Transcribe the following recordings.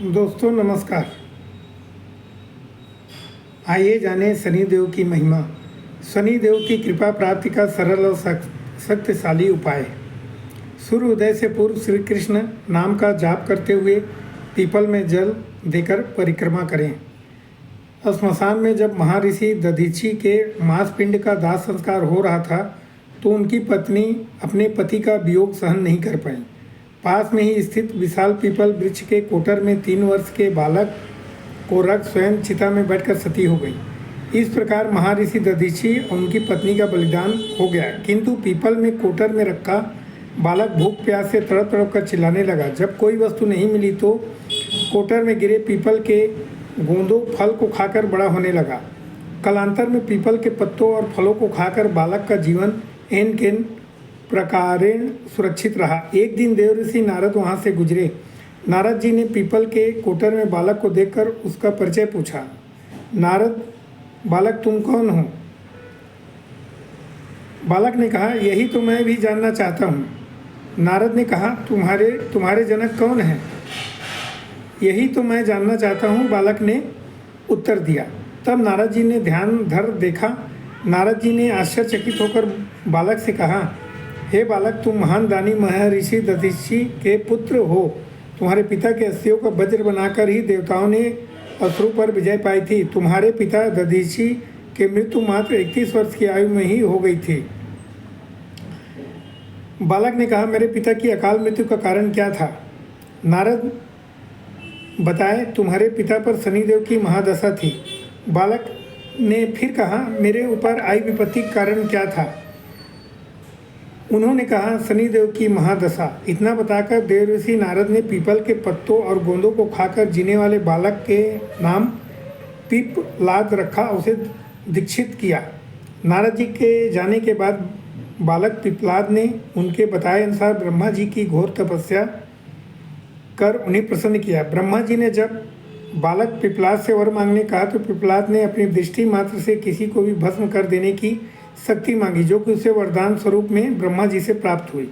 दोस्तों नमस्कार। आइए जानें शनिदेव की महिमा। शनिदेव की कृपा प्राप्ति का सरल और शक्तिशाली उपाय। सूर्योदय से पूर्व श्री कृष्ण नाम का जाप करते हुए पीपल में जल देकर परिक्रमा करें। श्मशान में जब महर्षि दधीची के मांसपिंड का दाह संस्कार हो रहा था तो उनकी पत्नी अपने पति का वियोग सहन नहीं कर पाई। पास में ही स्थित विशाल पीपल वृक्ष के कोटर में 3 वर्ष के बालक को रख स्वयं चिता में बैठकर सती हो गई। इस प्रकार महर्षि दधीची और उनकी पत्नी का बलिदान हो गया। किंतु पीपल में कोटर में रखा बालक भूख प्यास से तड़प तड़प कर चिल्लाने लगा। जब कोई वस्तु नहीं मिली तो कोटर में गिरे पीपल के गोंदों फल को खाकर बड़ा होने लगा। कालांतर में पीपल के पत्तों और फलों को खाकर बालक का जीवन एन केन प्रकारेण सुरक्षित रहा। एक दिन देवऋषि नारद वहाँ से गुजरे। नारद जी ने पीपल के कोटर में बालक को देखकर उसका परिचय पूछा। नारद, बालक तुम कौन हो? बालक ने कहा, यही तो मैं भी जानना चाहता हूँ। नारद ने कहा, तुम्हारे जनक कौन हैं? यही तो मैं जानना चाहता हूँ, बालक ने उत्तर दिया। तब नारद जी ने ध्यान धर देखा। नारद जी ने आश्चर्यचकित होकर बालक से कहा, हे बालक, तुम महान दानी महर्षि दधीची के पुत्र हो। तुम्हारे पिता के अस्थियों का वज्र बनाकर ही देवताओं ने असुरों पर विजय पाई थी। तुम्हारे पिता दधीची के मृत्यु मात्र 31 वर्ष की आयु में ही हो गई थी। बालक ने कहा, मेरे पिता की अकाल मृत्यु का कारण क्या था? नारद बताए, तुम्हारे पिता पर शनिदेव की महादशा थी। बालक ने फिर कहा, मेरे ऊपर आई विपत्ति का कारण क्या था? उन्होंने कहा, शनिदेव की महादशा। इतना बताकर देवऋषि नारद ने पीपल के पत्तों और गोंदों को खाकर जीने वाले बालक के नाम पीपलाद रखा, उसे दीक्षित किया। नारद जी के जाने के बाद बालक पीपलाद ने उनके बताए अनुसार ब्रह्मा जी की घोर तपस्या कर उन्हें प्रसन्न किया। ब्रह्मा जी ने जब बालक पीपलाद से वर मांगने कहा तो पीपलाद ने अपनी दृष्टि मात्र से किसी को भी भस्म कर देने की शक्ति मांगी, जो कि उसे वरदान स्वरूप में ब्रह्मा जी से प्राप्त हुई।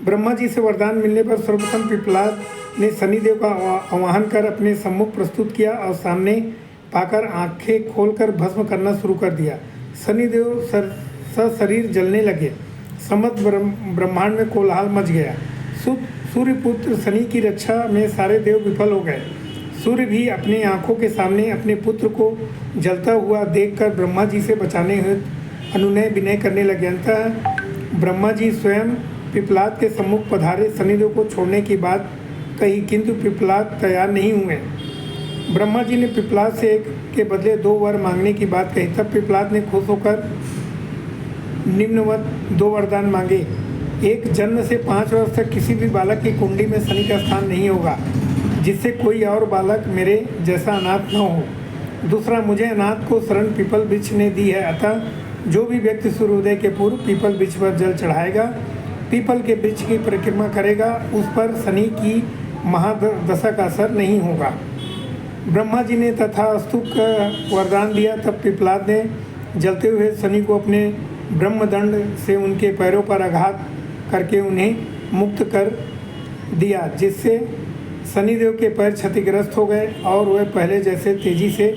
ब्रह्मा जी से वरदान मिलने पर सर्वप्रथम पीपलाद ने शनिदेव का आवाहन कर अपने सम्मुख प्रस्तुत किया और सामने पाकर आंखें खोलकर भस्म करना शुरू कर दिया। शनिदेव सशरीर जलने लगे। समस्त ब्रह्मांड में कोलाहल मच गया। सूर्यपुत्र शनि की रक्षा में सारे देव विफल हो गए। सूर्य भी अपने आंखों के सामने अपने पुत्र को जलता हुआ देखकर ब्रह्मा जी से बचाने हेतु अनुनय विनय करने लगे। अंततः ब्रह्मा जी स्वयं पीपलाद के सम्मुख पधारे। शनिदेव को छोड़ने की बात कही, किंतु पीपलाद तैयार नहीं हुए। ब्रह्मा जी ने पीपलाद से एक के बदले 2 वर मांगने की बात कही। तब पीपलाद ने खुश होकर निम्नवत 2 वरदान मांगे। एक, जन्म से 5 वर्ष तक किसी भी बालक की कुंडली में शनि का स्थान नहीं होगा, जिससे कोई और बालक मेरे जैसा अनाथ न हो। दूसरा, मुझे अनाथ को शरण पीपल वृक्ष ने दी है, अतः जो भी व्यक्ति सूर्योदय के पूर्व पीपल वृक्ष पर जल चढ़ाएगा, पीपल के वृक्ष की परिक्रमा करेगा, उस पर शनि की महादशा का असर नहीं होगा। ब्रह्मा जी ने तथास्तु का वरदान दिया। तब पीपलाद ने जलते हुए शनि को अपने ब्रह्मदंड से उनके पैरों पर आघात करके उन्हें मुक्त कर दिया, जिससे शनिदेव के पैर क्षतिग्रस्त हो गए और वह पहले जैसे तेजी से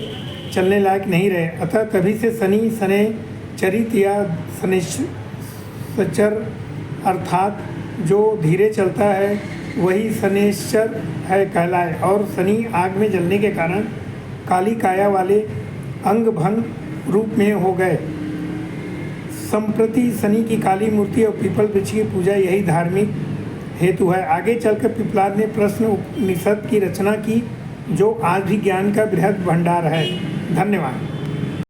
चलने लायक नहीं रहे। अतः तभी से शनि शनैश्चरित या शनैश्चर अर्थात जो धीरे चलता है वही शनैश्चर है कहलाए। और शनि आग में जलने के कारण काली काया वाले अंग भंग रूप में हो गए। संप्रति शनि की काली मूर्ति और पीपल वृक्ष की पूजा यही धार्मिक हेतु है। आगे चलकर पीपलाद ने प्रश्न उपनिषद की रचना की, जो आज भी ज्ञान का बृहद भंडार है। धन्यवाद।